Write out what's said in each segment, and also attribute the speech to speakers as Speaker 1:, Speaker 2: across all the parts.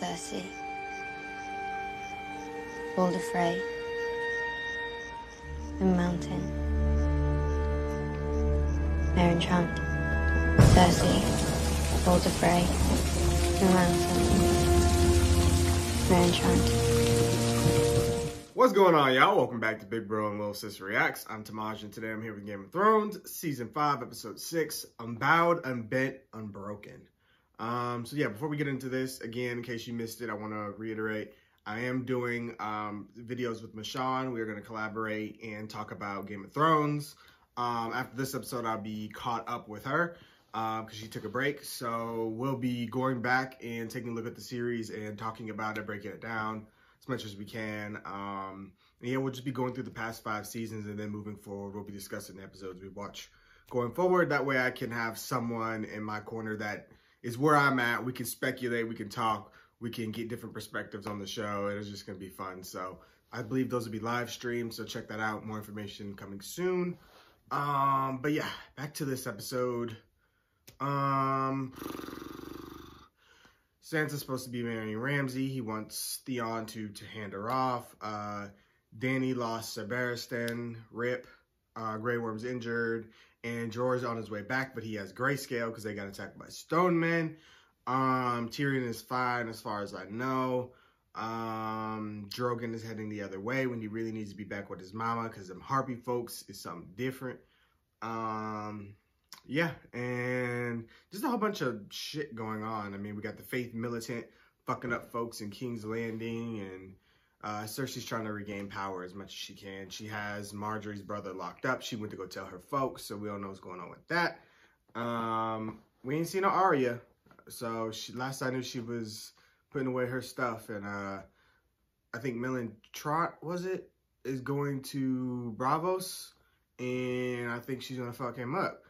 Speaker 1: Cersei, Walder Frey, and Mountain. Meryn Trant, Cersei, Walder Frey, and Mountain. Meryn Trant.
Speaker 2: What's going on, y'all? Welcome back to Big Bro and Little Sis Reacts. I'm Tamaj, and today I'm here with Game of Thrones, Season 5, Episode 6, Unbowed, Unbent, Unbroken. So yeah, before we get into this, again, in case you missed it, I want to reiterate, I am doing videos with Michonne. We are going to collaborate and talk about Game of Thrones. After this episode, I'll be caught up with her because she took a break. So we'll be going back and taking a look at the series and talking about it, breaking it down as much as we can. And yeah, we'll just be going through the past 5 seasons, and then moving forward, we'll be discussing the episodes we watch going forward. That way I can have someone in my corner that is where I'm at. We can speculate, we can talk, we can get different perspectives on the show. It's just going to be fun. So I believe those will be live streams, so check that out. More information coming soon. But yeah, back to this episode. Sansa's supposed to be marrying Ramsay. He wants Theon to hand her off. Dany lost Sir Barristan, rip. Grey Worm's injured. And Jorah's on his way back, but he has grayscale because they got attacked by stone men. Tyrion is fine as far as I know. Drogon is heading the other way when he really needs to be back with his mama because them Harpy folks is something different. Yeah, and just a whole bunch of shit going on. I mean, we got the Faith Militant fucking up folks in King's Landing, and Cersei's trying to regain power as much as she can. She has Marjorie's brother locked up. She went to go tell her folks, so we don't know what's going on with that. We ain't seen no Arya. So last I knew, she was putting away her stuff, and I think Meryn Trant, is going to Bravos, and I think she's gonna fuck him up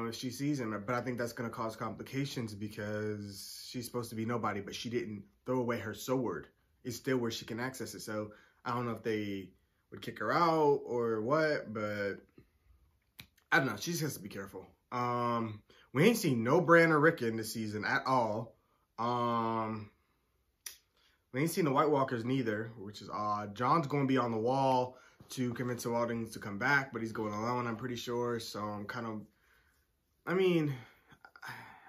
Speaker 2: if she sees him. But I think that's gonna cause complications because she's supposed to be nobody, but she didn't throw away her sword. It's still where she can access it. So I don't know if they would kick her out or what, but I don't know. She just has to be careful. We ain't seen no Bran or Rickon this season at all. We ain't seen the White Walkers neither, which is odd. Jon's going to be on the wall to convince the Wildings to come back, but he's going alone, I'm pretty sure. So I'm kind of, I mean,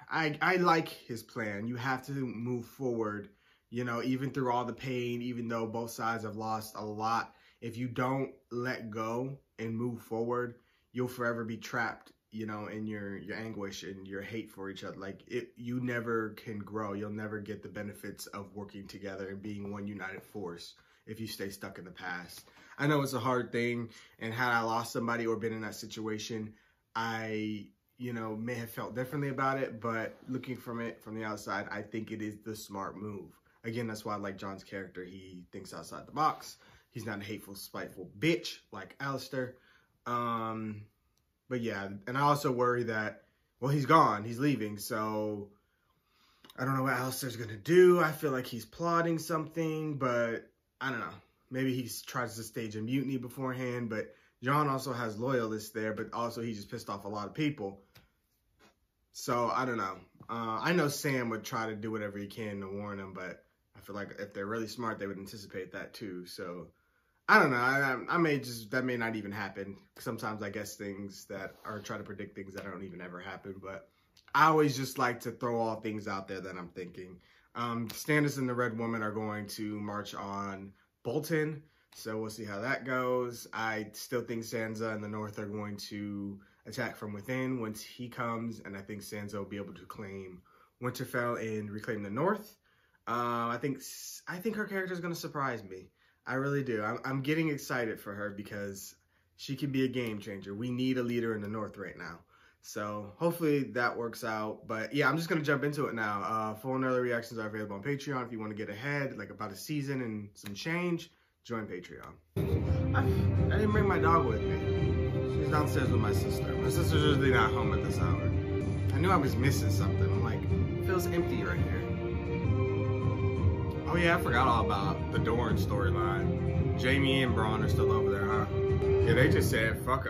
Speaker 2: I like his plan. You have to move forward. You know, even through all the pain, even though both sides have lost a lot, if you don't let go and move forward, you'll forever be trapped, you know, in your anguish and your hate for each other. Like, you never can grow. You'll never get the benefits of working together and being one united force if you stay stuck in the past. I know it's a hard thing, and had I lost somebody or been in that situation, I, you know, may have felt differently about it, but looking from the outside, I think it is the smart move. Again, that's why I like Jon's character. He thinks outside the box. He's not a hateful, spiteful bitch like Alistair. But yeah, and I also worry that, well, he's gone. He's leaving. So I don't know what Alistair's going to do. I feel like he's plotting something, but I don't know. Maybe he tries to stage a mutiny beforehand, but Jon also has loyalists there, but also he just pissed off a lot of people. So I don't know. I know Sam would try to do whatever he can to warn him, but I feel like if they're really smart, they would anticipate that too. So I don't know. That may not even happen. Sometimes I guess things that are trying to predict things that don't even ever happen. But I always just like to throw all things out there that I'm thinking. Stannis and the Red Woman are going to march on Bolton. So we'll see how that goes. I still think Sansa and the North are going to attack from within once he comes. And I think Sansa will be able to claim Winterfell and reclaim the North. I think her character is going to surprise me. I really do. I'm getting excited for her because she can be a game changer. We need a leader in the North right now. So hopefully that works out. But yeah, I'm just going to jump into it now. Full and early reactions are available on Patreon. If you want to get ahead, like about a season and some change, join Patreon. I didn't bring my dog with me. She's downstairs with my sister. My sister's usually not home at this hour. I knew I was missing something. I'm like, it feels empty right here. Oh yeah, I forgot all about the Dorne storyline. Jaime and Bronn are still over there, huh? Yeah, they just said, fuck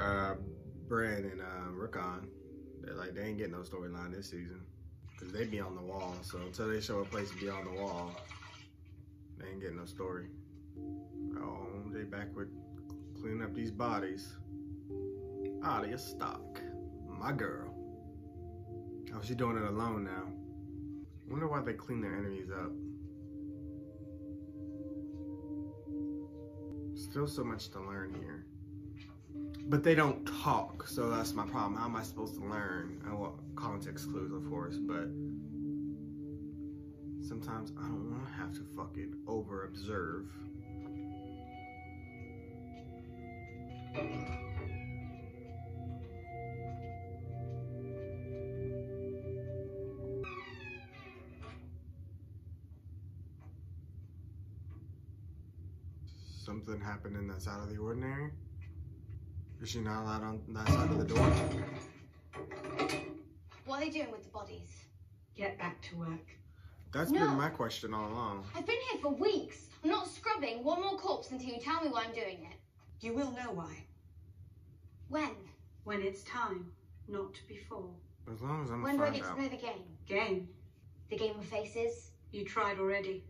Speaker 2: Bran and Rickon. They're like, they ain't getting no storyline this season. Because they be on the wall, so until they show a place beyond the wall, they ain't getting no story. Oh, they back with cleaning up these bodies. Out of your stock. My girl. Oh, she doing it alone now. I wonder why they clean their enemies up. Still so much to learn here. But they don't talk, so that's my problem. How am I supposed to learn? Well, context clues, of course, but sometimes I don't want to have to fucking over-observe. Something happening that's out of the ordinary? Is she not allowed on that side of the door?
Speaker 1: What are they doing with the bodies?
Speaker 3: Get back to work.
Speaker 2: That's been my question all along.
Speaker 1: I've been here for weeks. I'm not scrubbing one more corpse until you tell me why I'm doing it.
Speaker 3: You will know why.
Speaker 1: When?
Speaker 3: When it's time, not before.
Speaker 2: As long as I'm
Speaker 1: When do I
Speaker 2: find
Speaker 1: get
Speaker 2: out.
Speaker 1: to know the game?
Speaker 3: Game.
Speaker 1: The game of faces?
Speaker 3: You tried already.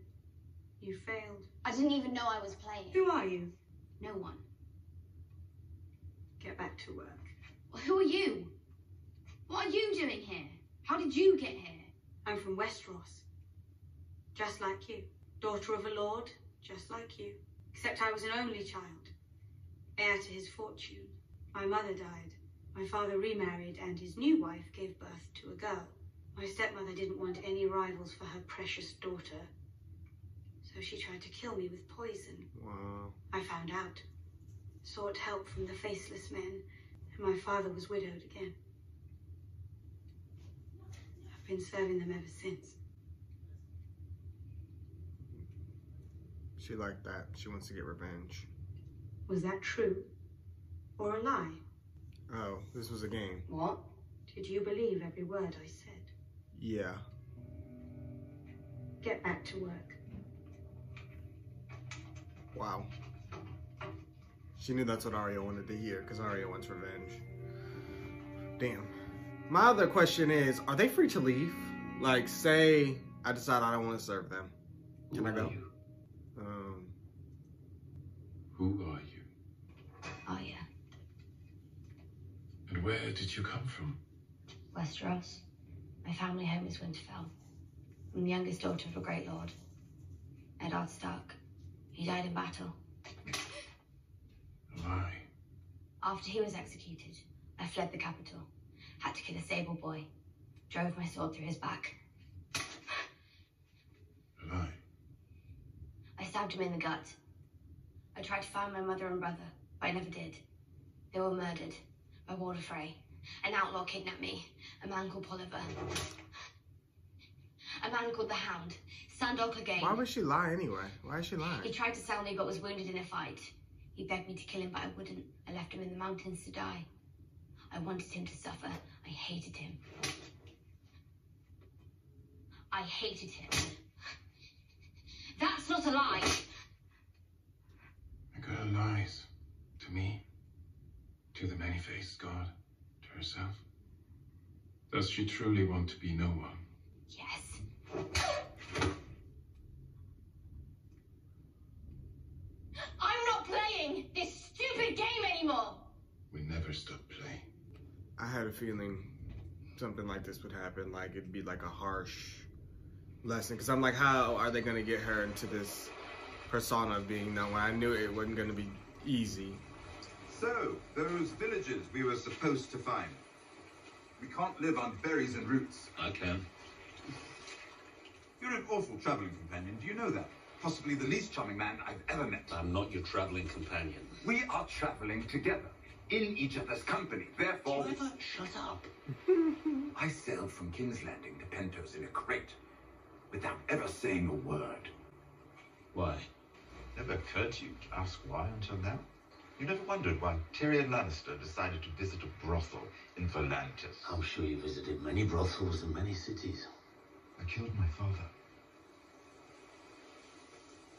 Speaker 3: You failed.
Speaker 1: I didn't even know I was playing.
Speaker 3: Who are you?
Speaker 1: No one.
Speaker 3: Get back to work.
Speaker 1: Well, who are you? What are you doing here? How did you get here?
Speaker 3: I'm from Westeros. Just like you. Daughter of a lord, just like you. Except I was an only child. Heir to his fortune. My mother died. My father remarried and his new wife gave birth to a girl. My stepmother didn't want any rivals for her precious daughter. So she tried to kill me with poison.
Speaker 2: Wow.
Speaker 3: I found out. Sought help from the faceless men. And my father was widowed again. I've been serving them ever since.
Speaker 2: She like that. She wants to get revenge.
Speaker 3: Was that true? Or a lie?
Speaker 2: Oh, this was a game.
Speaker 1: What?
Speaker 3: Did you believe every word I said?
Speaker 2: Yeah.
Speaker 3: Get back to work.
Speaker 2: Wow. She knew that's what Arya wanted to hear, because Arya wants revenge. Damn. My other question is, are they free to leave? Like, say I decide I don't want to serve them. Can I go?
Speaker 4: Who are you?
Speaker 1: Arya.
Speaker 4: And where did you come from?
Speaker 1: Westeros. My family home is Winterfell. I'm the youngest daughter of a great lord. Eddard Stark. He died in battle.
Speaker 4: A lie.
Speaker 1: After he was executed, I fled the capital. Had to kill a sable boy. Drove my sword through his back.
Speaker 4: A lie.
Speaker 1: I stabbed him in the gut. I tried to find my mother and brother, but I never did. They were murdered by Walder Frey. An outlaw kidnapped me, a man called Polliver. A man called the Hound, Sandor Clegane.
Speaker 2: Why would she lie anyway? Why is she lying?
Speaker 1: He tried to sell me but was wounded in a fight. He begged me to kill him, but I wouldn't. I left him in the mountains to die. I wanted him to suffer. I hated him. I hated him. That's not a lie.
Speaker 4: A girl lies. To me. To the many-faced god. To herself. Does she truly want to be no one?
Speaker 1: Yes. I'm not playing this stupid game anymore.
Speaker 4: We never stop playing.
Speaker 2: I had a feeling something like this would happen. Like, it'd be like a harsh lesson. Because I'm like, how are they going to get her into this persona of being known? I knew it wasn't going to be easy.
Speaker 5: So, those villagers we were supposed to find. We can't live on berries and roots.
Speaker 4: I can.
Speaker 5: You're an awful traveling companion, do you know that? Possibly the least charming man I've ever met.
Speaker 6: I'm not your traveling companion.
Speaker 5: We are traveling together, in each other's company, therefore...
Speaker 6: Shut up.
Speaker 5: I sailed from King's Landing to Pentos in a crate, without ever saying a word.
Speaker 6: Why?
Speaker 7: Never occurred to you to ask why until now? You never wondered why Tyrion Lannister decided to visit a brothel in Volantis?
Speaker 6: I'm sure you visited many brothels in many cities.
Speaker 7: I killed my father.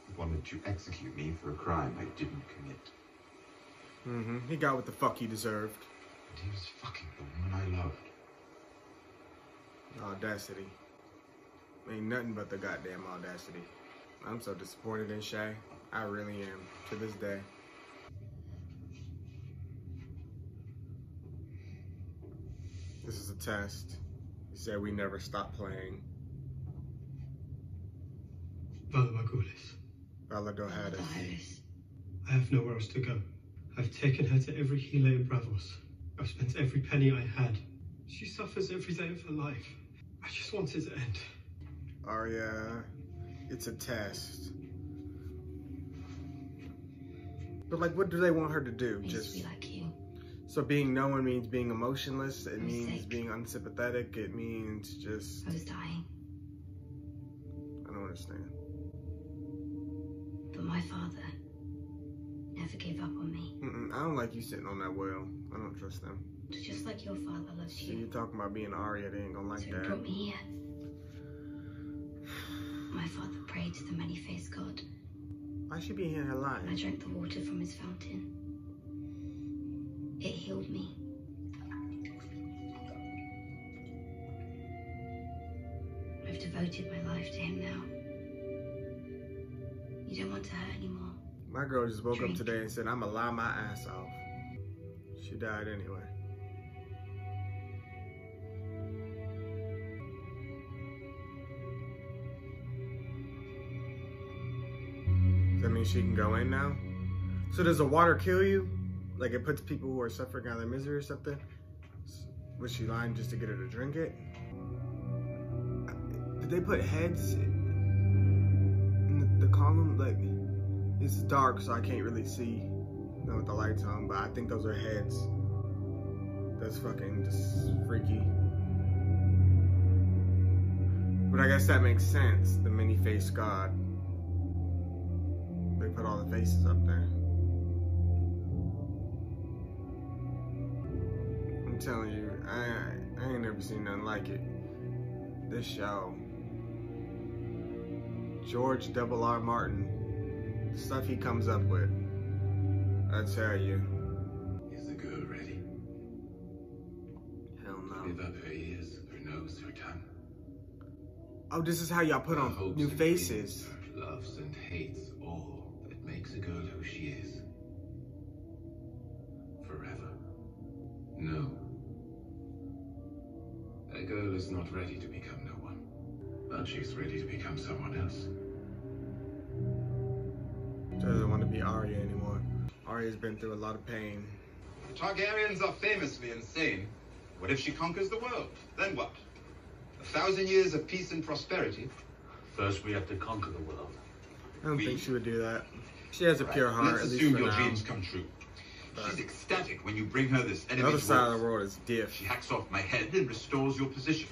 Speaker 7: He wanted to execute me for a crime I didn't commit.
Speaker 2: He got what the fuck he deserved.
Speaker 7: And he was fucking the woman I loved.
Speaker 2: Audacity. Ain't nothing but the goddamn audacity. I'm so disappointed in Shay. I really am, to this day. This is a test. He said we never stop playing. Valadohadis.
Speaker 8: I have nowhere else to go. I've taken her to every healer in Bravos. I've spent every penny I had. She suffers every day of her life. I just want it to end.
Speaker 2: Arya, it's a test. But like, what do they want her to do?
Speaker 1: Just be like you.
Speaker 2: So being no one means being emotionless. It
Speaker 1: I'm
Speaker 2: means
Speaker 1: sick.
Speaker 2: being unsympathetic. It means just...
Speaker 1: I was dying.
Speaker 2: I don't understand.
Speaker 1: But my father never gave up on me.
Speaker 2: I don't like you sitting on that well. I don't trust them.
Speaker 1: Just like your father loves
Speaker 2: So
Speaker 1: you.
Speaker 2: you're talking about being Arya, they ain't gonna like
Speaker 1: So he
Speaker 2: that.
Speaker 1: brought me here. My father prayed to the many-faced God.
Speaker 2: Why she be in her
Speaker 1: And I
Speaker 2: line?
Speaker 1: drank the water from his fountain. It healed me. I've devoted my life to him now. You don't want her anymore.
Speaker 2: My girl just woke up
Speaker 1: Drink.
Speaker 2: today and said, I'ma lie my ass off. She died anyway. Does that mean she can go in now? So does the water kill you? Like it puts people who are suffering out of their misery or something? Was she lying just to get her to drink it? Did they put heads in the column? Like, it's dark, so I can't really see with the lights on, but I think those are heads. That's fucking just freaky. But I guess that makes sense. The many-faced God. They put all the faces up there. I'm telling you, I ain't never seen nothing like it. This show. George R.R. Martin. The stuff he comes up with. I tell you.
Speaker 4: Is the girl ready?
Speaker 2: Hell no.
Speaker 4: Give up her ears, her nose, her tongue.
Speaker 2: Oh, this is how y'all put
Speaker 4: Her
Speaker 2: on
Speaker 4: hopes
Speaker 2: new
Speaker 4: and
Speaker 2: faces.
Speaker 4: dreams, her loves and hates, all that makes a girl who she is. Forever. No. That girl is not ready to become no one. But she's ready to become someone else.
Speaker 2: She doesn't want to be Arya anymore. Arya's been through a lot of pain.
Speaker 5: The Targaryens are famously insane. What if she conquers the world? Then what? 1,000 years of peace and prosperity?
Speaker 6: First, we have to conquer the world.
Speaker 2: I don't think she would do that. She has a pure heart,
Speaker 5: Let's
Speaker 2: at least
Speaker 5: assume
Speaker 2: for
Speaker 5: your
Speaker 2: now.
Speaker 5: dreams come true.
Speaker 2: But
Speaker 5: She's ecstatic when you bring her this
Speaker 2: the
Speaker 5: enemy
Speaker 2: other side of
Speaker 5: dwarf.
Speaker 2: the world is diff.
Speaker 5: She hacks off my head and restores your position.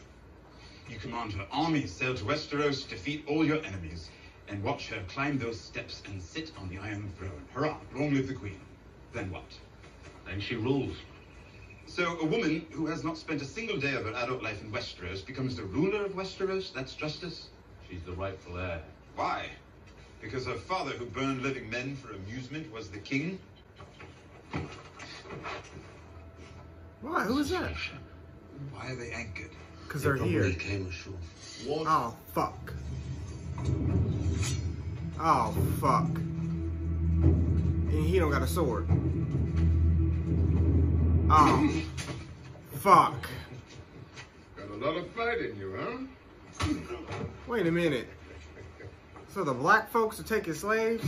Speaker 5: You command her army, sail to Westeros, defeat all your enemies, and watch her climb those steps and sit on the Iron Throne. Hurrah, long live the Queen. Then what?
Speaker 6: Then she rules.
Speaker 5: So a woman who has not spent a single day of her adult life in Westeros becomes the ruler of Westeros? That's justice?
Speaker 6: She's the rightful heir.
Speaker 5: Why? Because her father, who burned living men for amusement, was the king?
Speaker 2: Why? Who is that?
Speaker 5: Why are they anchored?
Speaker 2: Because they're here.
Speaker 6: They came ashore.
Speaker 2: Oh, fuck. Oh, fuck. And he don't got a sword. Oh, fuck.
Speaker 9: Got a lot of fight in you, huh?
Speaker 2: Wait a minute. So the black folks are taking slaves?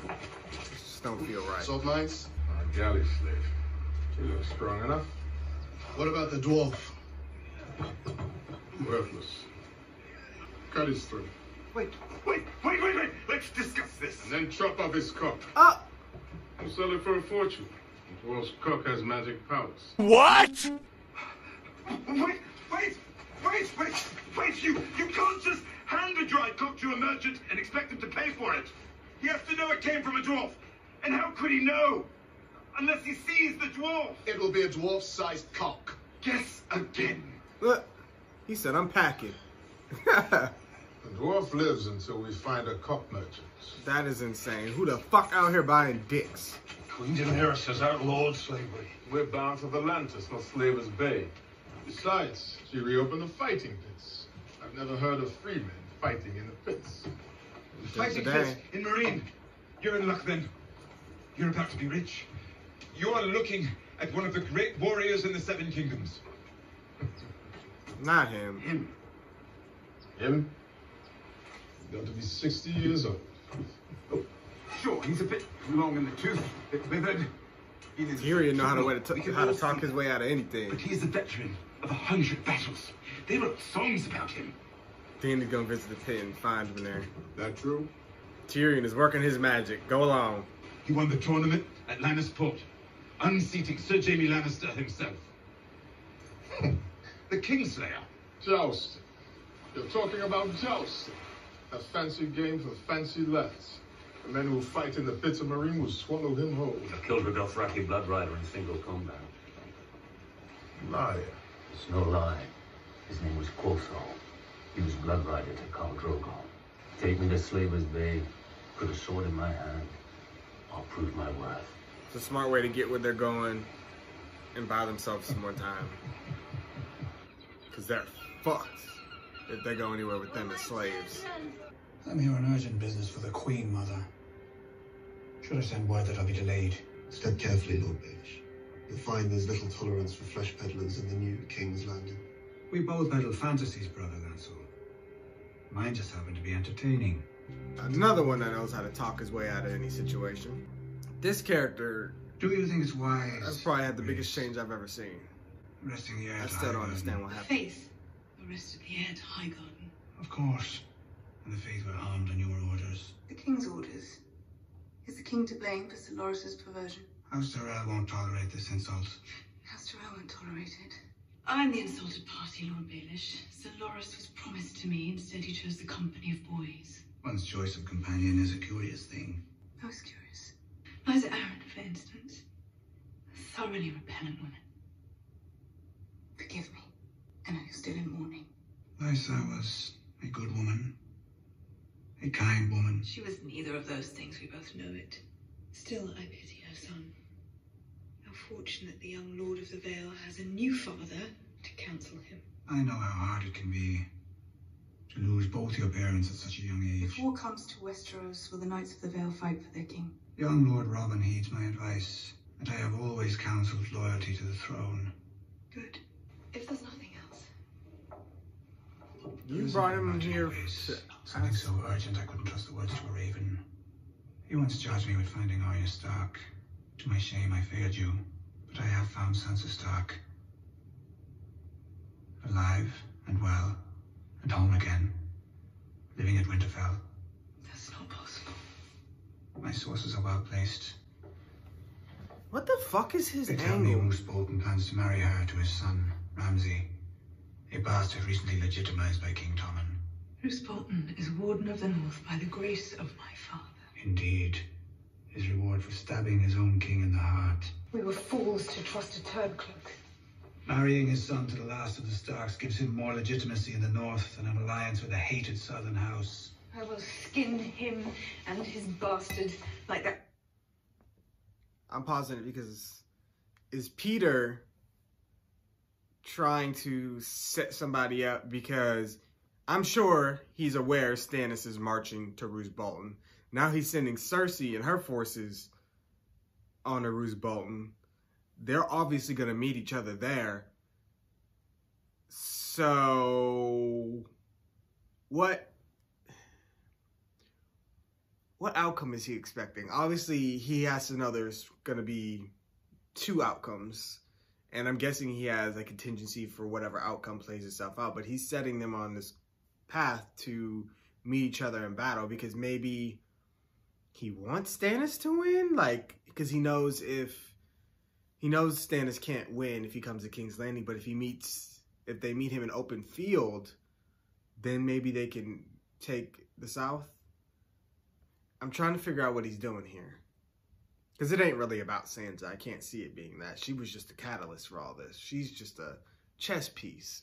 Speaker 2: This just don't feel right.
Speaker 9: Salt mines? Galley slave. She looks strong enough. What about the dwarf? Worthless. Cut his throat.
Speaker 5: Wait. Let's discuss this.
Speaker 9: And then chop off his cock.
Speaker 2: Oh!
Speaker 9: We'll sell it for a fortune. The dwarf's cock has magic powers.
Speaker 5: Wait! You can't just hand a dry cock to a merchant and expect him to pay for it. He has to know it came from a dwarf. And how could he know? Unless he sees the dwarf.
Speaker 9: It will be a dwarf-sized cock.
Speaker 5: Guess again.
Speaker 2: Look, he said I'm packing.
Speaker 9: The dwarf lives until we find a cock merchant.
Speaker 2: That is insane. Who the fuck out here buying dicks?
Speaker 9: Queen Daenerys has outlawed slavery.
Speaker 6: We're bound for Volantis, not Slaver's Bay.
Speaker 9: Besides, she reopened the fighting pits. I've never heard of freemen fighting in the pits.
Speaker 5: Fighting pits in Marine. You're in luck then. You're about to be rich. You are looking at one of the great warriors in the Seven Kingdoms.
Speaker 2: Not him.
Speaker 5: Him.
Speaker 9: Him? He's got to be 60 years old.
Speaker 5: Oh, sure, he's a bit long in the tooth, a bit withered.
Speaker 2: Tyrion know how to talk his way out of anything.
Speaker 5: But he's a veteran of 100 battles. They wrote songs about him.
Speaker 2: Then he's gonna visit the pit and find him there.
Speaker 9: That true?
Speaker 2: Tyrion is working his magic. Go along.
Speaker 5: He won the tournament at Lannisport, unseating Sir Jaime Lannister himself. The Kingslayer.
Speaker 9: Jousting. You're talking about jousting. A fancy game for fancy lads. The men who fight in the pits of Marine will swallow him whole.
Speaker 6: I killed a Dothraki blood rider in single combat.
Speaker 9: Liar.
Speaker 6: It's no lie. His name was Corso. He was blood rider to Khal Drogo. Take me to Slaver's Bay, put a sword in my hand. I'll prove my worth.
Speaker 2: It's a smart way to get where they're going and buy themselves some more time. Because they're fucked if they go anywhere with them as slaves.
Speaker 10: I'm here on urgent business for the Queen, Mother. Should I send word that I'll be delayed?
Speaker 11: Step carefully, Lord Baelish. You'll find there's little tolerance for flesh peddlers in the new King's Landing.
Speaker 10: We both peddle fantasies, brother, that's all. Mine just happened to be entertaining.
Speaker 2: Another one that knows how to talk his way out of any situation. This character...
Speaker 10: Do you think it's wise?
Speaker 2: That's probably had the biggest change I've ever seen.
Speaker 10: Resting the heir
Speaker 2: I still don't understand what happened.
Speaker 3: Faith arrested the heir to Highgarden.
Speaker 10: Of course. And the Faith were armed on your orders.
Speaker 3: The King's orders. Is the King to blame for Sir Loris's perversion?
Speaker 10: House Tyrell won't tolerate this insult.
Speaker 3: House Tyrell won't tolerate it. I'm the insulted party, Lord Baelish. Sir Loris was promised to me. Instead, he chose the company of boys.
Speaker 10: One's choice of companion is a curious thing.
Speaker 3: Most curious. Liza Aaron, for instance. A thoroughly repellent woman. Forgive me. I know you're still in mourning.
Speaker 10: Liza was a good woman. A kind woman.
Speaker 3: She was neither of those things, we both know it. Still, I pity her son. How fortunate the young Lord of the Vale has a new father to counsel him.
Speaker 10: I know how hard it can be to lose both your parents at such a young age.
Speaker 3: If war comes to Westeros, will the Knights of the Vale fight for their king?
Speaker 10: Young Lord Robin heeds my advice, and I have always counselled loyalty to the throne.
Speaker 3: Good. If there's nothing else.
Speaker 2: You brought him here.
Speaker 10: Something so urgent I couldn't trust the words to a raven. You once charged me with finding Arya Stark. To my shame, I failed you, but I have found Sansa Stark. Alive and well, and home again, living at Winterfell.
Speaker 3: That's not possible.
Speaker 10: My sources are well placed.
Speaker 2: What the fuck is his
Speaker 10: They tell me
Speaker 2: angle?
Speaker 10: Roose Bolton plans to marry her to his son, Ramsay, a bastard recently legitimized by King Tommen.
Speaker 3: Roose Bolton is Warden of the North by the grace of my father.
Speaker 10: Indeed, his reward for stabbing his own king in the heart.
Speaker 3: We were fools to trust a turncoat.
Speaker 10: Marrying his son to the last of the Starks gives him more legitimacy in the north than an alliance with a hated southern house.
Speaker 3: I will skin him and his bastard like that.
Speaker 2: I'm pausing it because is Peter trying to set somebody up? Because I'm sure he's aware Stannis is marching to Roose Bolton. Now he's sending Cersei and her forces on to Roose Bolton. They're obviously going to meet each other there. So what outcome is he expecting? Obviously, he has to know there's going to be two outcomes. And I'm guessing he has a contingency for whatever outcome plays itself out. But he's setting them on this path to meet each other in battle because maybe he wants Stannis to win. Like, because he knows Stannis can't win if he comes to King's Landing. But if they meet him in open field, then maybe they can take the South. I'm trying to figure out what he's doing here. Because it ain't really about Sansa. I can't see it being that. She was just a catalyst for all this. She's just a chess piece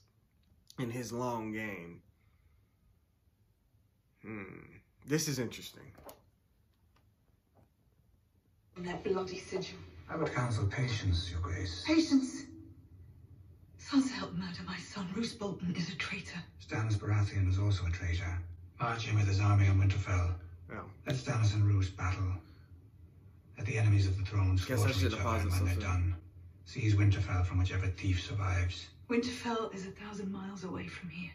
Speaker 2: in his long game. This is interesting.
Speaker 3: on that bloody sigil.
Speaker 10: I would counsel patience, Your Grace.
Speaker 3: Patience. Sons help murder my son. Roose Bolton is a traitor.
Speaker 10: Stannis Baratheon was also a traitor. Marching with his army on Winterfell.
Speaker 2: Oh.
Speaker 10: Let Stannis and Roose battle. Let the enemies of the throne slaughter each other, and when they're done, seize Winterfell from whichever thief survives.
Speaker 3: Winterfell is 1,000 miles away from here.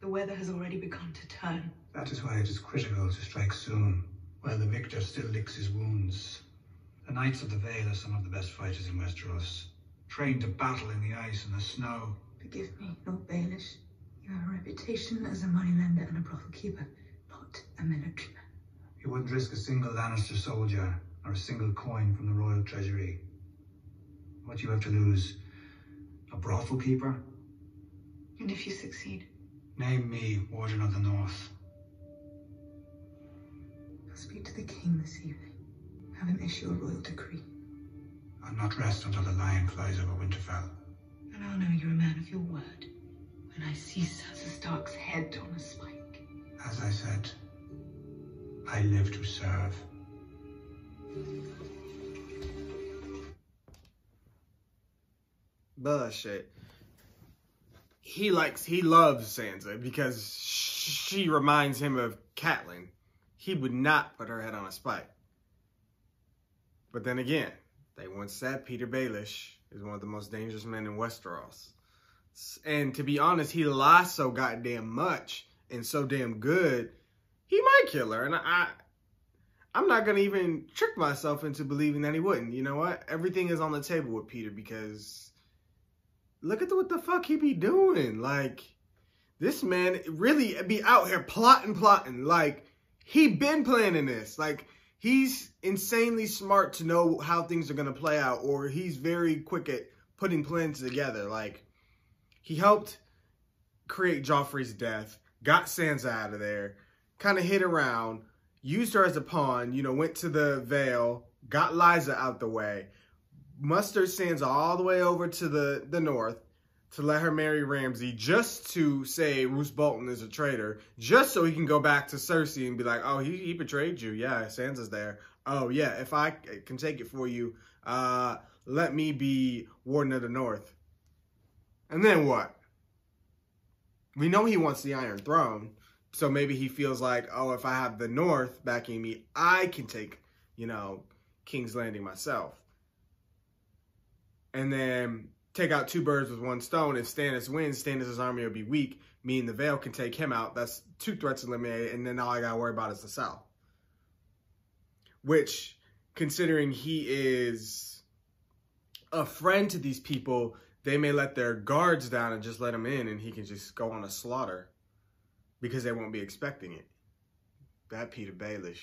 Speaker 3: The weather has already begun to turn.
Speaker 10: That is why it is critical to strike soon, while the victor still licks his wounds. The Knights of the Vale are some of the best fighters in Westeros, trained to battle in the ice and the snow.
Speaker 3: Forgive me, Lord Baelish. You have a reputation as a moneylender and a brothel keeper, not a military man.
Speaker 10: You wouldn't risk a single Lannister soldier or a single coin from the royal treasury. What do you have to lose? A brothel keeper?
Speaker 3: And if you succeed?
Speaker 10: Name me Warden of the North.
Speaker 3: I'll speak to the king this evening. Have him issue a royal decree.
Speaker 10: I'll not rest until the lion flies over Winterfell.
Speaker 3: And I'll know you're a man of your word when I see Sansa Stark's head on a spike.
Speaker 10: As I said, I live to serve.
Speaker 2: Bullshit. He loves Sansa because she reminds him of Catelyn. He would not put her head on a spike. But then again, they once said Peter Baelish is one of the most dangerous men in Westeros. And to be honest, he lies so goddamn much and so damn good, he might kill her. And I'm not going to even trick myself into believing that he wouldn't. You know what? Everything is on the table with Peter because look at what the fuck he be doing. Like, this man really be out here plotting. Like, he been planning this. Like, he's insanely smart to know how things are going to play out, or he's very quick at putting plans together. Like, he helped create Joffrey's death, got Sansa out of there, kind of hid around, used her as a pawn, you know, went to the Vale, got Lysa out the way, mustered Sansa all the way over to the north to let her marry Ramsay just to say Roose Bolton is a traitor, just so he can go back to Cersei and be like, oh, he betrayed you. Yeah, Sansa's there. Oh, yeah, if I can take it for you, let me be Warden of the North. And then what? We know he wants the Iron Throne, so maybe he feels like, oh, if I have the North backing me, I can take, you know, King's Landing myself. And then take out two birds with one stone. If Stannis wins, Stannis' army will be weak. Me and the Vale can take him out. That's two threats eliminated, and then all I gotta worry about is the South. Which, considering he is a friend to these people, they may let their guards down and just let him in, and he can just go on a slaughter because they won't be expecting it. That Peter Baelish.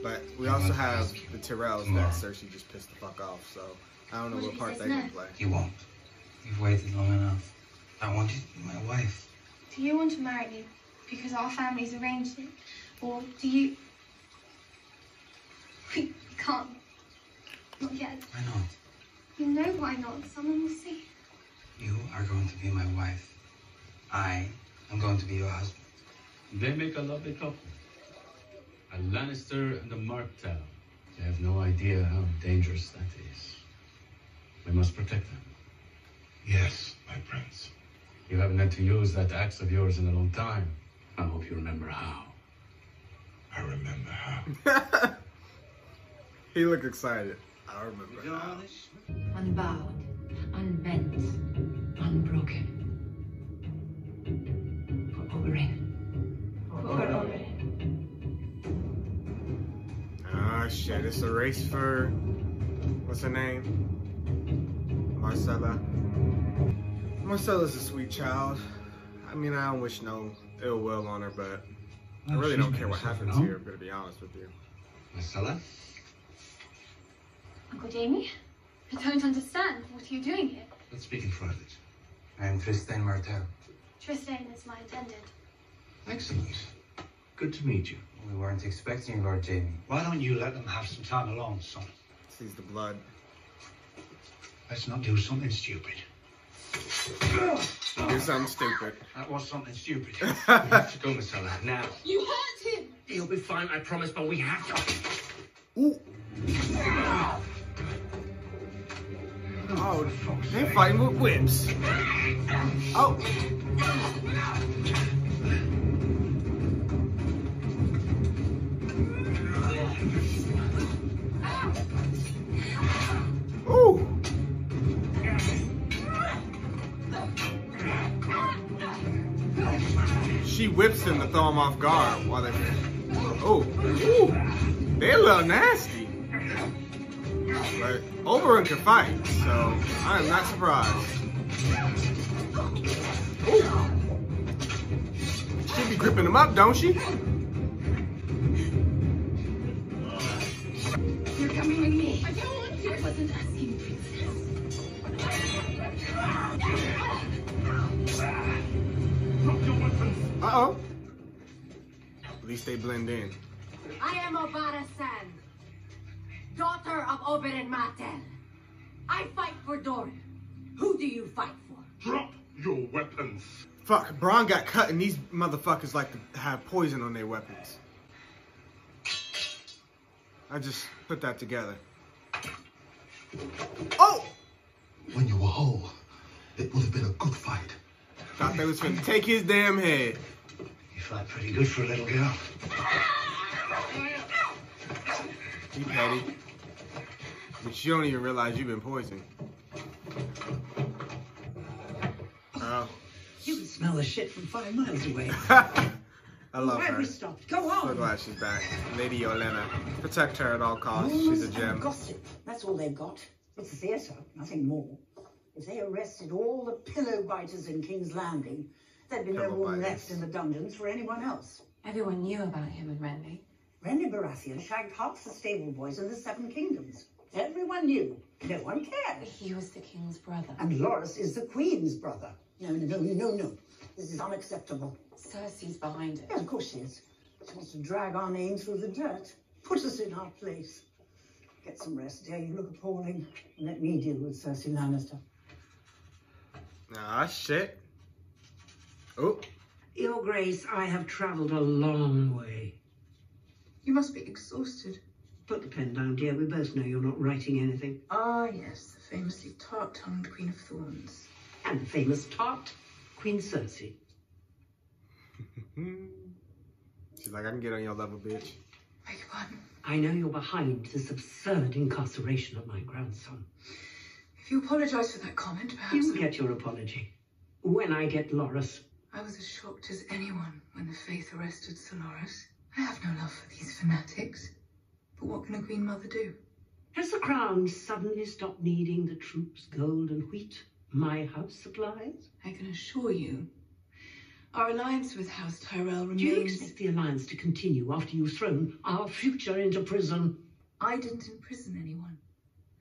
Speaker 2: But we also have the Tyrells that Cersei just pissed the fuck off, so I don't know what part they're gonna play.
Speaker 12: You won't. You've waited long enough. I want you to be my wife.
Speaker 13: Do you want to marry me because our families arranged it? Or do you... We can't. Not yet.
Speaker 12: Why not?
Speaker 13: You know why not. Someone will see.
Speaker 12: You are going to be my wife. I am going to be your husband.
Speaker 14: They make a lovely couple. A Lannister and a Martell. They have no idea how dangerous that is. We must protect them.
Speaker 5: Yes, my prince.
Speaker 14: You haven't had to use that axe of yours in a long time. I hope you remember how.
Speaker 5: I remember how.
Speaker 2: He looked excited. I remember how.
Speaker 1: Unbowed, unbent, unbroken. For Oberyn. For Oberyn.
Speaker 2: Oh shit, it's a race for, what's her name? Marcella. Marcella's a sweet child. I mean, I don't wish no ill will on her, but I really don't care what happens here, I'm gonna be honest with you.
Speaker 12: Marcella?
Speaker 13: Uncle Jamie? I don't understand. What are you doing here?
Speaker 12: Let's speak in private. I am Tristan Martell.
Speaker 13: Tristan is my attendant.
Speaker 12: Excellent. Good to meet you. We weren't expecting you, Lord Jamie.
Speaker 10: Why don't you let them have some time alone, son?
Speaker 2: Sees the blood.
Speaker 10: Let's not do something stupid.
Speaker 2: Do something stupid.
Speaker 12: That was something stupid. We have to go, Miss Ella, now.
Speaker 13: You hurt him!
Speaker 12: He'll be fine, I promise, but we have to.
Speaker 2: Ooh. Oh, they're fighting with whips. Oh. Ooh. She whips him to throw him off guard while they. Oh, ooh, they're a little nasty. But Oberon can fight, so I am not surprised. Ooh. She be gripping him up, don't she?
Speaker 13: You're coming with me. I don't want to. I wasn't asking, princess.
Speaker 2: Uh-oh. At least they blend in.
Speaker 15: I am Obara San, daughter of Oberyn Martell. I fight for Dorian. Who do you fight for?
Speaker 9: Drop your weapons.
Speaker 2: Fuck, Bronn got cut and these motherfuckers like to have poison on their weapons. I just put that together. Oh!
Speaker 11: When you were whole, it would have been a good fight.
Speaker 2: Thought they was finna take his damn head.
Speaker 12: You fight pretty good for a little girl.
Speaker 2: You petty. But you don't even realize you've been poisoned. Oh.
Speaker 16: You can smell the shit from 5 miles away.
Speaker 2: I love
Speaker 16: Why
Speaker 2: her.
Speaker 16: have we stopped? Go on.
Speaker 2: So glad she's back. Lady Olenna. Protect her at all costs. She's a gem.
Speaker 16: Gossip. That's all they've got. It's a theatre, nothing more. If they arrested all the pillow biters in King's Landing, there'd be no room left in the dungeons for anyone else.
Speaker 1: Everyone knew about him and Renly.
Speaker 16: Renly Baratheon shagged half the stable boys in the Seven Kingdoms. Everyone knew. No one cared.
Speaker 1: He was the king's brother.
Speaker 16: And Loras is the Queen's brother. No. This is unacceptable.
Speaker 1: Cersei's behind it.
Speaker 16: Yes, of course she is. She wants to drag our name through the dirt. Put us in our place. Get some rest, dear. You look appalling. And let me deal with Cersei Lannister.
Speaker 2: Ah, shit. Oh.
Speaker 16: Your Grace, I have travelled a long way.
Speaker 3: You must be exhausted.
Speaker 16: Put the pen down, dear. We both know you're not writing anything.
Speaker 3: Ah, yes, the famously tart-tongued Queen of Thorns.
Speaker 16: And the famous tart, Queen Cersei.
Speaker 2: She's like, I can get on your level, bitch.
Speaker 3: Beg your pardon?
Speaker 16: I know you're behind this absurd incarceration of my grandson.
Speaker 3: If you apologise for that comment, perhaps...
Speaker 16: You get your apology. When I get Loras.
Speaker 3: I was as shocked as anyone when the Faith arrested Sir Loras. I have no love for these fanatics. But what can a Queen Mother do?
Speaker 16: Has the Crown suddenly stopped needing the troops' gold and wheat my house supplies?
Speaker 3: I can assure you, our alliance with House Tyrell remains...
Speaker 16: Do you expect the alliance to continue after you've thrown our future into prison?
Speaker 3: I didn't imprison anyone.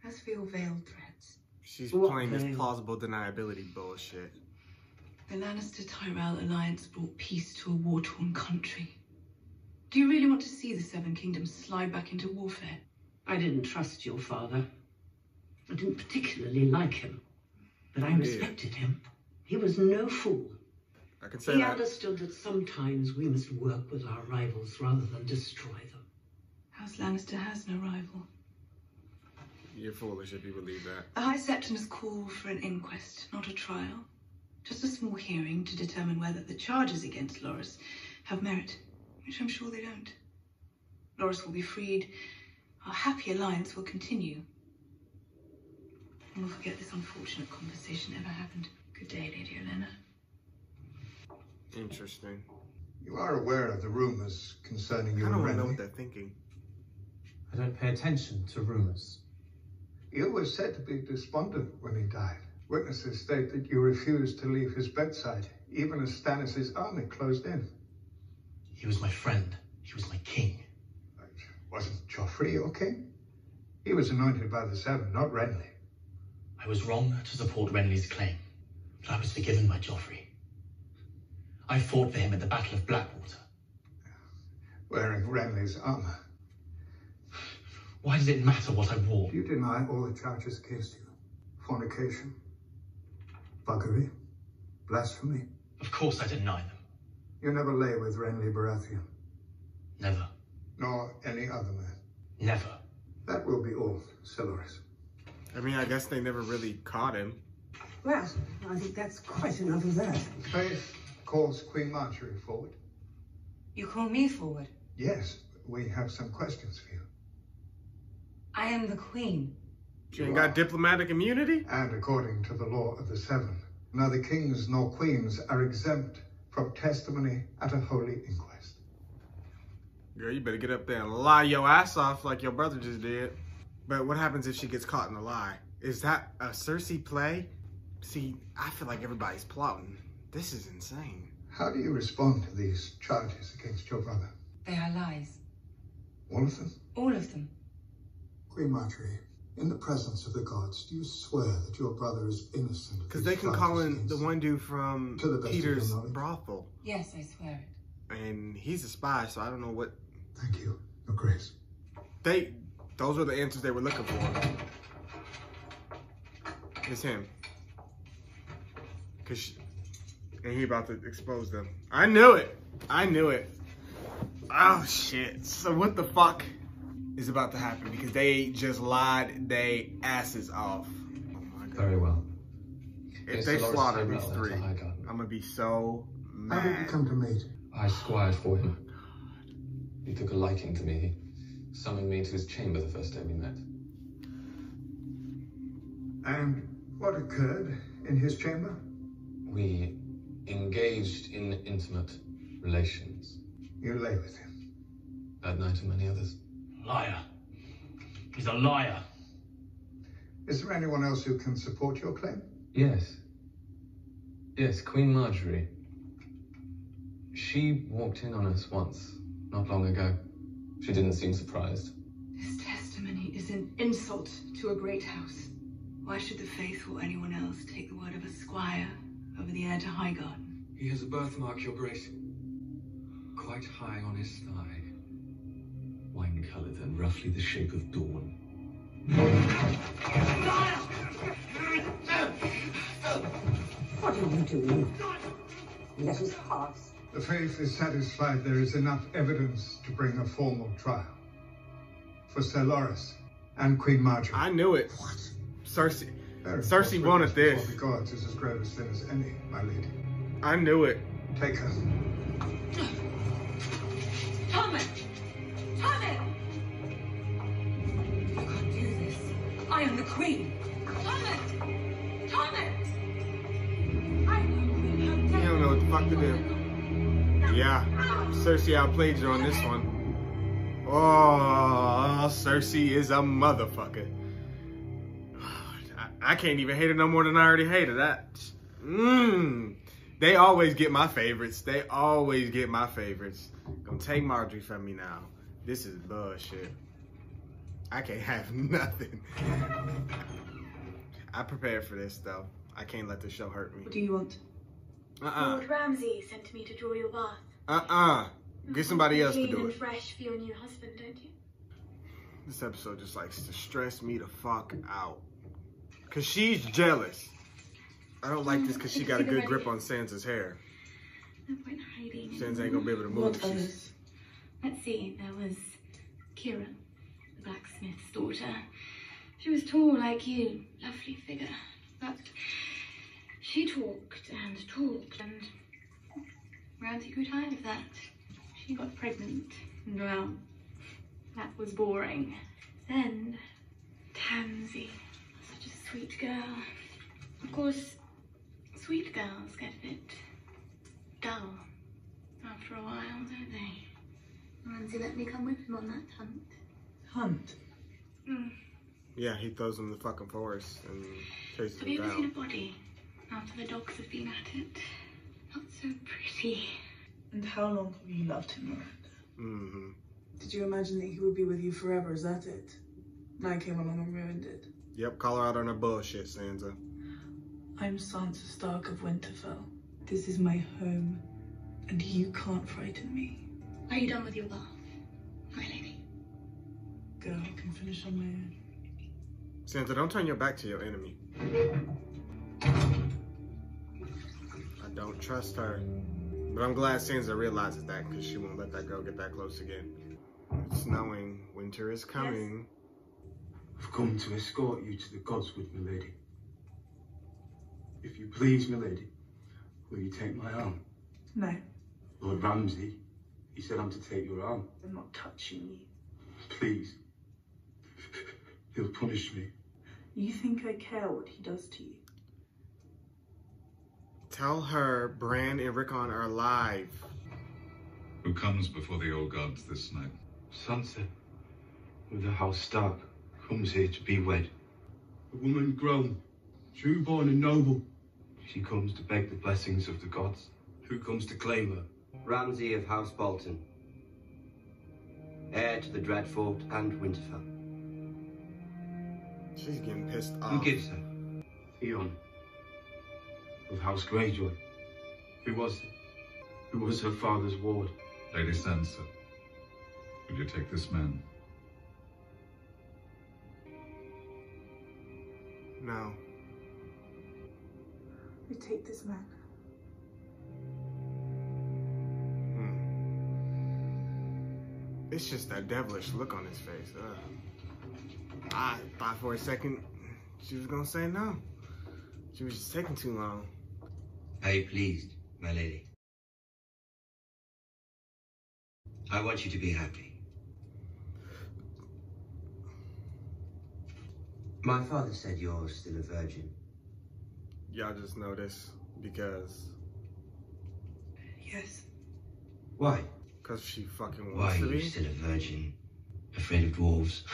Speaker 3: As for your veiled threats...
Speaker 2: She's playing this plausible deniability bullshit.
Speaker 3: The Lannister-Tyrell alliance brought peace to a war-torn country. Do you really want to see the Seven Kingdoms slide back into warfare?
Speaker 16: I didn't trust your father. I didn't particularly like him. But I respected him. He was no fool.
Speaker 2: I can say
Speaker 16: He
Speaker 2: that.
Speaker 16: understood that sometimes we must work with our rivals rather than destroy them.
Speaker 3: House Lannister has no rival.
Speaker 2: You're foolish if you believe that.
Speaker 3: The High Septon has called for an inquest, not a trial. Just a small hearing to determine whether the charges against Loras have merit, which I'm sure they don't. Loras will be freed. Our happy alliance will continue. And we'll forget this unfortunate conversation ever happened. Good day, Lady Olenna.
Speaker 2: Interesting.
Speaker 11: You are aware of the rumors concerning you
Speaker 2: I
Speaker 11: and
Speaker 2: don't know
Speaker 11: Renly.
Speaker 2: what they're thinking.
Speaker 17: I don't pay attention to rumors.
Speaker 10: You were said to be despondent when he died. Witnesses state that you refused to leave his bedside, even as Stannis' army closed in.
Speaker 17: He was my friend. He was my king.
Speaker 10: Wasn't Joffrey your king? He was anointed by the Seven, not Renly.
Speaker 17: I was wrong to support Renly's claim, but I was forgiven by Joffrey. I fought for him at the Battle of Blackwater.
Speaker 10: Wearing Renly's armor.
Speaker 17: Why does it matter what I wore?
Speaker 10: You deny all the charges against you. Fornication. Buggery. Blasphemy?
Speaker 17: Of course I deny them.
Speaker 10: You never lay with Renly Baratheon?
Speaker 17: Never.
Speaker 10: Nor any other man?
Speaker 17: Never.
Speaker 10: That will be all, Celoris.
Speaker 2: I mean, I guess they never really caught him.
Speaker 16: Well, I think that's quite enough of that.
Speaker 10: Faith calls Queen Marjorie forward.
Speaker 18: You call me forward?
Speaker 10: Yes, we have some questions for you.
Speaker 18: I am the queen.
Speaker 2: She ain't got diplomatic immunity?
Speaker 10: And according to the law of the Seven, neither kings nor queens are exempt from testimony at a holy inquest.
Speaker 2: Girl, you better get up there and lie your ass off like your brother just did. But what happens if she gets caught in a lie? Is that a Cersei play? See, I feel like everybody's plotting. This is insane.
Speaker 10: How do you respond to these charges against your brother?
Speaker 18: They are lies.
Speaker 10: All of them?
Speaker 18: All of them.
Speaker 10: Queen Marjorie, in the presence of the gods, do you swear that your brother is innocent?
Speaker 2: Because they can call in the one dude from Peter's brothel.
Speaker 18: Yes, I swear it.
Speaker 2: And he's a spy, so I don't know what...
Speaker 10: Thank you, Your Grace.
Speaker 2: Those were the answers they were looking for. It's him. And he about to expose them. I knew it. I knew it. Oh, shit. So what the fuck is about to happen? Because they just lied they asses off. Oh, my God.
Speaker 14: Very well.
Speaker 2: If they slaughter these three, I'm going to be so mad.
Speaker 10: How did you come to meet?
Speaker 14: I squired for him. He took a liking to me. He summoned me to his chamber the first day we met.
Speaker 10: And what occurred in his chamber?
Speaker 14: We engaged in intimate relations.
Speaker 10: You lay with him?
Speaker 14: That night and many others.
Speaker 17: Liar. He's a liar.
Speaker 10: Is there anyone else who can support your claim?
Speaker 14: Yes. Yes, Queen Marjorie. She walked in on us once, not long ago. She didn't seem surprised.
Speaker 3: This testimony is an insult to a great house. Why should the faithful or anyone else take the word of a squire over the heir to Highgarden?
Speaker 19: He has a birthmark, Your Grace. Quite high on his thigh. Wine-coloured and roughly the shape of dawn.
Speaker 16: What are you doing? Let us pass.
Speaker 10: The faith is satisfied there is enough evidence to bring a formal trial for Celoris and Queen Marjorie.
Speaker 2: I knew it.
Speaker 10: What?
Speaker 2: Cersei wanted this.
Speaker 10: The gods is as grave a sin as any, my lady.
Speaker 2: I knew it.
Speaker 10: Take her.
Speaker 3: Tommen! Tommen! You can't do this. I am the queen. Tommen! Tommen! I am the queen.
Speaker 2: You don't know what the fuck to do. Yeah, Cersei outplayed you on this one. Oh, Cersei is a motherfucker. I can't even hate her no more than I already hated that. They always get my favorites. They always get my favorites. Gonna take Marjorie from me now. This is bullshit. I can't have nothing. I prepared for this though. I can't let this show hurt me.
Speaker 3: What do you want?
Speaker 13: Lord Ramsay sent me to draw your bath.
Speaker 2: Get somebody else to
Speaker 13: Clean
Speaker 2: do
Speaker 13: and
Speaker 2: it.
Speaker 13: fresh for your new husband, don't you?
Speaker 2: This episode just likes to stress me the fuck out. Cause she's jealous. I don't like this because she got a good grip on Sansa's hair.
Speaker 13: No point hiding.
Speaker 2: Sansa ain't gonna be able to move.
Speaker 3: What others?
Speaker 13: Let's see, there was Kira, the blacksmith's daughter. She was tall like you, lovely figure. But she talked and talked, and Ramsay grew tired of that. She got pregnant, and well, that was boring. Then, Tansy, such a sweet girl. Of course, sweet girls get a bit dull after a while, don't they? Ramsay let me come with him on that hunt.
Speaker 3: Hunt?
Speaker 2: Yeah, he throws them in the fucking forest and chases
Speaker 13: Have you
Speaker 2: them
Speaker 13: ever seen a
Speaker 2: down.
Speaker 13: body after the dogs have been at it? Not so pretty.
Speaker 3: And how long have you loved him, Miranda?
Speaker 20: Did you imagine that he would be with you forever? Is that it? And I came along and ruined it.
Speaker 2: Yep, call her out on her bullshit, Sansa.
Speaker 20: I'm Sansa Stark of Winterfell. This is my home, and you can't frighten me.
Speaker 13: Are you done with your bath, my lady?
Speaker 20: Go, I can finish on my own.
Speaker 2: Sansa, don't turn your back to your enemy. don't trust her. But I'm glad Sansa realizes that, because she won't let that girl get that close again. It's snowing. Winter is coming.
Speaker 19: Yes. I've come to escort you to the Godswood, milady. If you please, milady, will you take my arm?
Speaker 20: No.
Speaker 19: Lord Ramsay, he said I'm to take your arm.
Speaker 20: I'm not touching you.
Speaker 19: Please. He'll punish me.
Speaker 20: You think I care what he does to you?
Speaker 2: Tell her Bran and Rickon are alive.
Speaker 4: Who comes before the old gods this night?
Speaker 19: Sansa, of the House Stark, comes here to be wed. A woman grown, true-born and noble. She comes to beg the blessings of the gods. Who comes to claim her?
Speaker 21: Ramsay of House Bolton, heir to the Dreadfort and Winterfell.
Speaker 2: She's getting pissed off.
Speaker 19: Who gives her? Theon of House Greyjoy. Who was it? Who was her father's ward?
Speaker 4: Lady Sansa, will you take this man?
Speaker 2: No.
Speaker 20: You take this man.
Speaker 2: It's just that devilish look on his face. I thought for a second she was gonna say no. She was just taking too long.
Speaker 21: Are you pleased, my lady? I want you to be happy. My father said you're still a virgin.
Speaker 2: Y'all just know this because...
Speaker 20: Yes.
Speaker 21: Why?
Speaker 2: Because she fucking
Speaker 21: Why
Speaker 2: wants
Speaker 21: are
Speaker 2: to
Speaker 21: you
Speaker 2: be.
Speaker 21: still a virgin? Afraid of dwarves?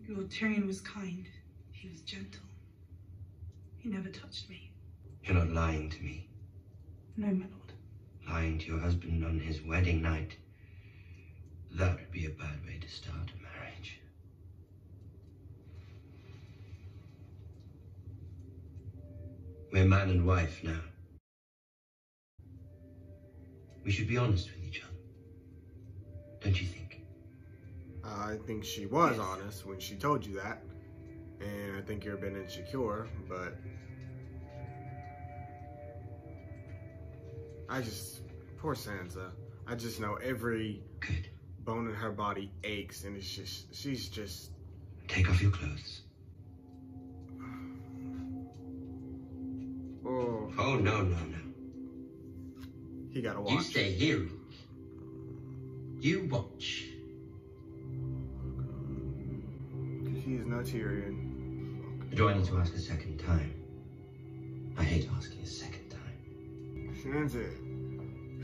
Speaker 20: Lord Tyrion was kind. He was gentle. He never touched me.
Speaker 21: You're not lying to me.
Speaker 20: No, my lord.
Speaker 21: Lying to your husband on his wedding night. That would be a bad way to start a marriage. We're man and wife now. We should be honest with each other. Don't you think?
Speaker 2: I think she was honest when she told you that. And I think you're a bit insecure, but... Poor Sansa. I just know every bone in her body aches, and it's just... She's just...
Speaker 21: Take off your clothes.
Speaker 2: Oh.
Speaker 21: Oh, no.
Speaker 2: He gotta watch.
Speaker 21: You stay here. You watch.
Speaker 2: He is no Tyrion.
Speaker 21: Do I need to ask a second time? I hate asking a second time.
Speaker 2: Sansa,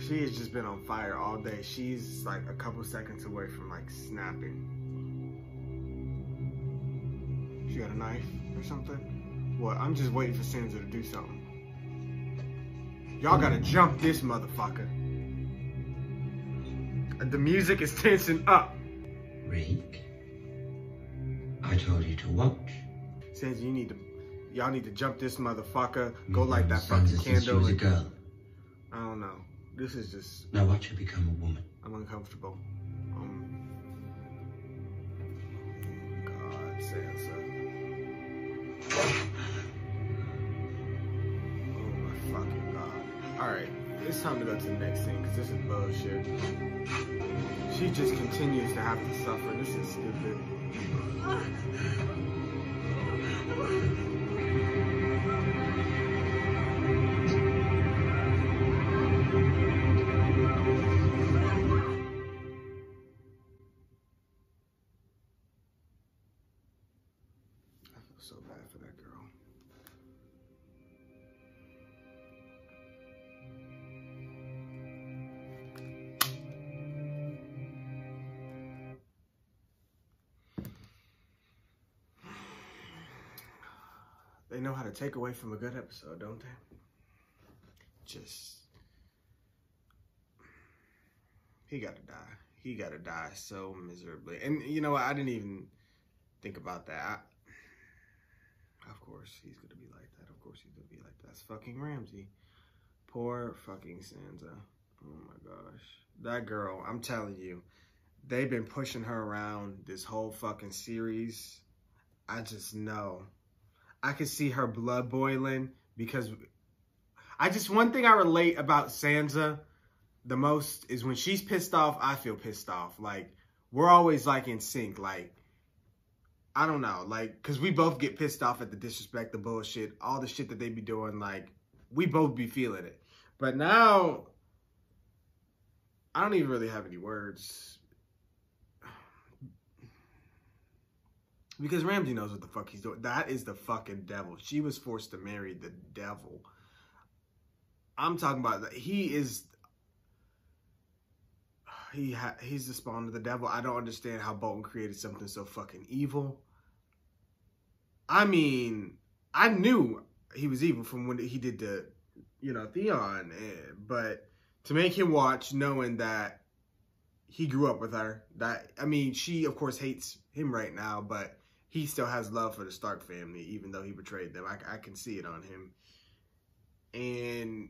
Speaker 2: she has just been on fire all day. She's like a couple seconds away from like snapping. She got a knife or something? What? I'm just waiting for Sansa to do something. Y'all gotta jump this motherfucker. The music is tensing up.
Speaker 21: Reek, I told you to watch.
Speaker 2: Sansa, y'all need to jump this motherfucker. Go light that fucking candle.
Speaker 21: She was a girl.
Speaker 2: I don't know. This is just...
Speaker 21: Now watch her become a woman.
Speaker 2: I'm uncomfortable. God, Sansa. Oh my fucking God. Alright, it's time to go to the next scene because this is bullshit. She just continues to have to suffer. This is stupid. So bad for that girl. They know how to take away from a good episode, don't they? He gotta die. He gotta die so miserably. And you know what? I didn't even think about that. Of course he's gonna be like that. Of course he's gonna be like that. That's fucking Ramsay. Poor fucking Sansa. Oh my gosh. That girl, I'm telling you, they've been pushing her around this whole fucking series. I just know. I could see her blood boiling because One thing I relate about Sansa the most is when she's pissed off, I feel pissed off. Like, we're always, like, in sync. Like, I don't know. Like, because we both get pissed off at the disrespect, the bullshit, all the shit that they be doing. Like, we both be feeling it. But now, I don't even really have any words. Because Ramsay knows what the fuck he's doing. That is the fucking devil. She was forced to marry the devil. I'm talking about that. He's the spawn of the devil. I don't understand how Bolton created something so fucking evil. I mean, I knew he was evil from when he did the, Theon. But to make him watch knowing that he grew up with her, she, of course, hates him right now, but he still has love for the Stark family, even though he betrayed them. I can see it on him. And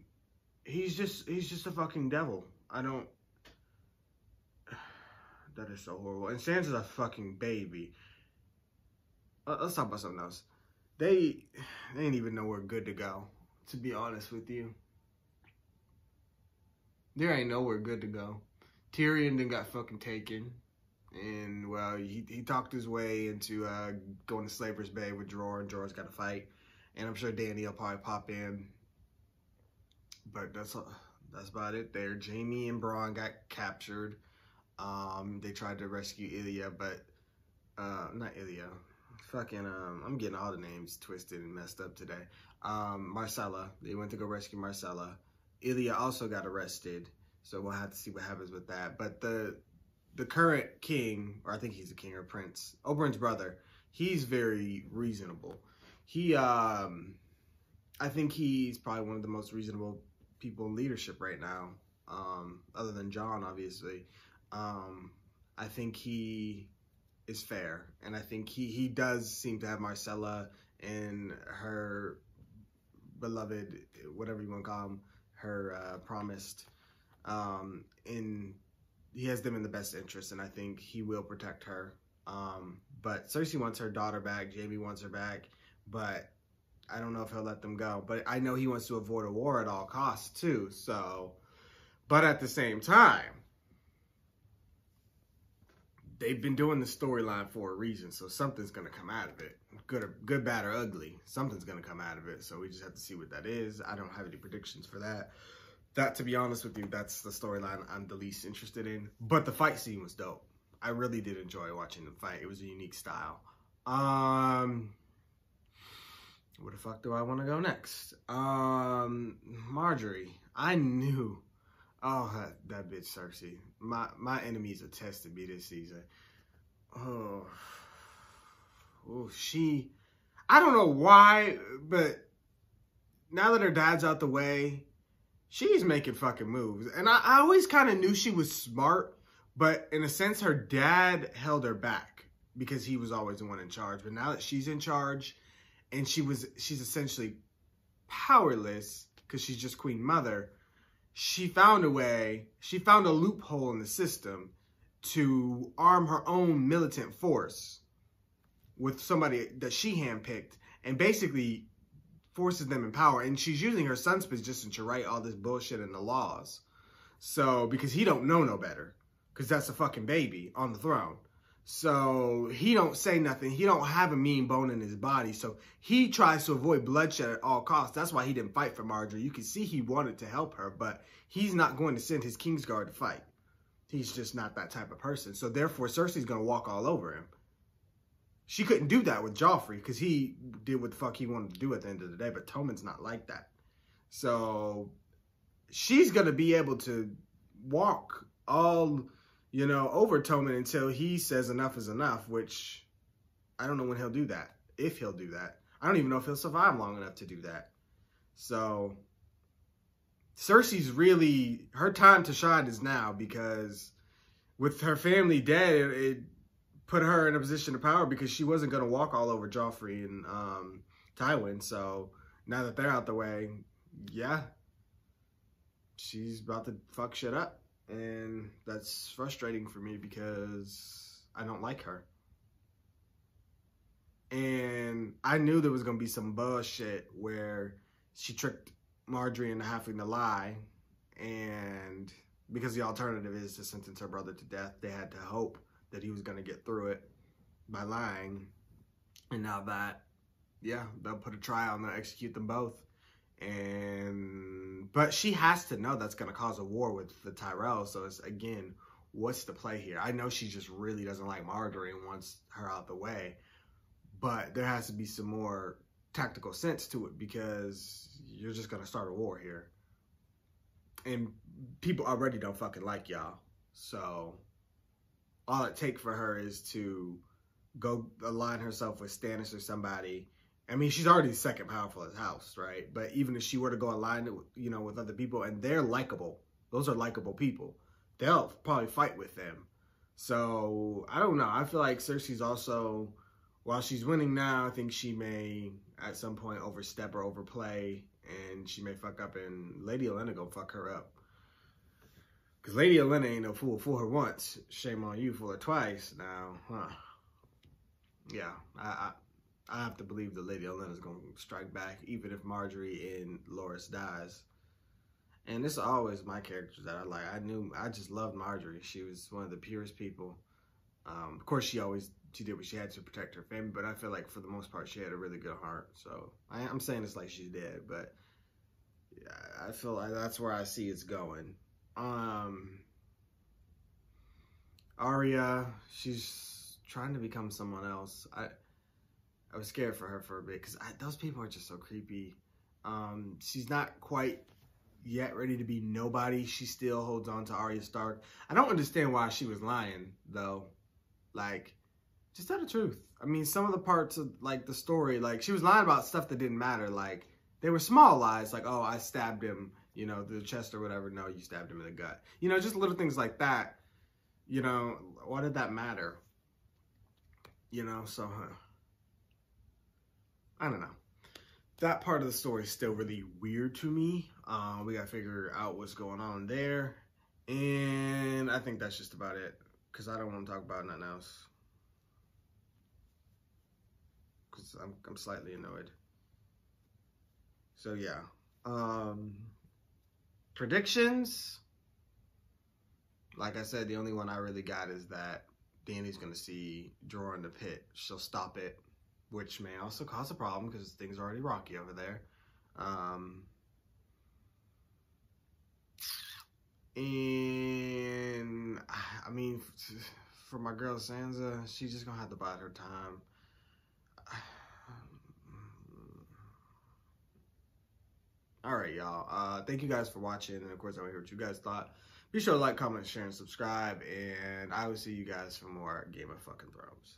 Speaker 2: he's just a fucking devil. That is so horrible. And Sansa's a fucking baby. Let's talk about something else. They ain't even nowhere good to go, to be honest with you. There ain't nowhere good to go. Tyrion then got fucking taken. And, well, he talked his way into going to Slaver's Bay with Jorah, and Jorah's got to fight. And I'm sure Dany will probably pop in. But that's about it there. Jaime and Bronn got captured. They tried to rescue Ilya, but not Ilya. Fucking I'm getting all the names twisted and messed up today. Marcella. They went to go rescue Marcella. Ilya also got arrested, so we'll have to see what happens with that. But the current king, or I think he's a king or prince, Oberyn's brother, he's very reasonable. I think he's probably one of the most reasonable people in leadership right now, other than Jon, obviously. I think he is fair, and I think he does seem to have Marcella and her beloved, whatever you want to call him, her promised, and he has them in the best interest, and I think he will protect her. But Cersei wants her daughter back, Jaime wants her back, but I don't know if he'll let them go. But I know he wants to avoid a war at all costs too, so. But at the same time, they've been doing the storyline for a reason, so something's going to come out of it. Good, bad, or ugly. Something's going to come out of it, so we just have to see what that is. I don't have any predictions for that. That, to be honest with you, that's the storyline I'm the least interested in. But the fight scene was dope. I really did enjoy watching them fight. It was a unique style. Where the fuck do I want to go next? Marjorie. I knew. Oh, that bitch Cersei. My enemies have tested me this season. Oh, she. I don't know why, but now that her dad's out the way, she's making fucking moves. And I always kind of knew she was smart, but in a sense, her dad held her back because he was always the one in charge. But now that she's in charge, and she's essentially powerless because she's just Queen Mother, she found a way, she found a loophole in the system to arm her own militant force with somebody that she handpicked and basically forces them in power. And she's using her son's position to write all this bullshit in the laws. So, because he don't know no better, because that's a fucking baby on the throne. So he don't say nothing. He don't have a mean bone in his body. So he tries to avoid bloodshed at all costs. That's why he didn't fight for Marjorie. You can see he wanted to help her, but he's not going to send his Kingsguard to fight. He's just not that type of person. So therefore, Cersei's going to walk all over him. She couldn't do that with Joffrey because he did what the fuck he wanted to do at the end of the day. But Tommen's not like that. So she's going to be able to walk all, over Tommen until he says enough is enough, which I don't know when he'll do that. If he'll do that. I don't even know if he'll survive long enough to do that. So Cersei's really, her time to shine is now, because with her family dead, it put her in a position of power because she wasn't going to walk all over Joffrey and Tywin. So now that they're out the way, yeah, she's about to fuck shit up. And that's frustrating for me because I don't like her. And I knew there was going to be some bullshit where she tricked Marjorie into having to lie, and because the alternative is to sentence her brother to death, they had to hope that he was going to get through it by lying. And now that, yeah, they'll put a trial and they'll execute them both. But she has to know that's going to cause a war with the Tyrells. So it's, again, what's the play here? I know she just really doesn't like Marjorie and wants her out the way, but there has to be some more tactical sense to it, because you're just going to start a war here. And people already don't fucking like y'all. So all it takes for her is to go align herself with Stannis or somebody. I mean, she's already the second powerful as house, right? But even if she were to go align, you know, with other people, and they're likable, those are likable people, they'll probably fight with them. So I don't know. I feel like Cersei's also, while she's winning now, I think she may at some point overstep or overplay, and she may fuck up, and Lady Olenna go fuck her up. Because Lady Olenna ain't no fool. Fool her once, shame on you. Fool her twice. Now, yeah, I have to believe that Lady Olenna's going to strike back, even if Marjorie and Loras dies. And this is always my characters that I like. I just loved Marjorie. She was one of the purest people. Of course, she did what she had to protect her family, but I feel like for the most part, she had a really good heart. So I'm saying this like she's dead, but yeah, I feel like that's where I see it's going. Arya, she's trying to become someone else. I was scared for her for a bit, because those people are just so creepy. She's not quite yet ready to be nobody. She still holds on to Arya Stark. I don't understand why she was lying, though. Like, just tell the truth. I mean, some of the parts of, like, the story, like, she was lying about stuff that didn't matter. Like, they were small lies, like, oh, I stabbed him, you know, the chest or whatever. No, you stabbed him in the gut. You know, just little things like that. You know, why did that matter? You know, so, I don't know. That part of the story is still really weird to me. We gotta figure out what's going on there. And I think that's just about it, because I don't want to talk about nothing else. Because I'm slightly annoyed. So yeah. Predictions. Like I said, the only one I really got is that Dany's gonna see Jorah in the pit. She'll stop it, which may also cause a problem because things are already rocky over there. And I mean, for my girl Sansa, she's just gonna have to bide her time. All right, y'all. Thank you guys for watching, and of course, I want to hear what you guys thought. Be sure to like, comment, share, and subscribe, and I will see you guys for more Game of fucking Thrones.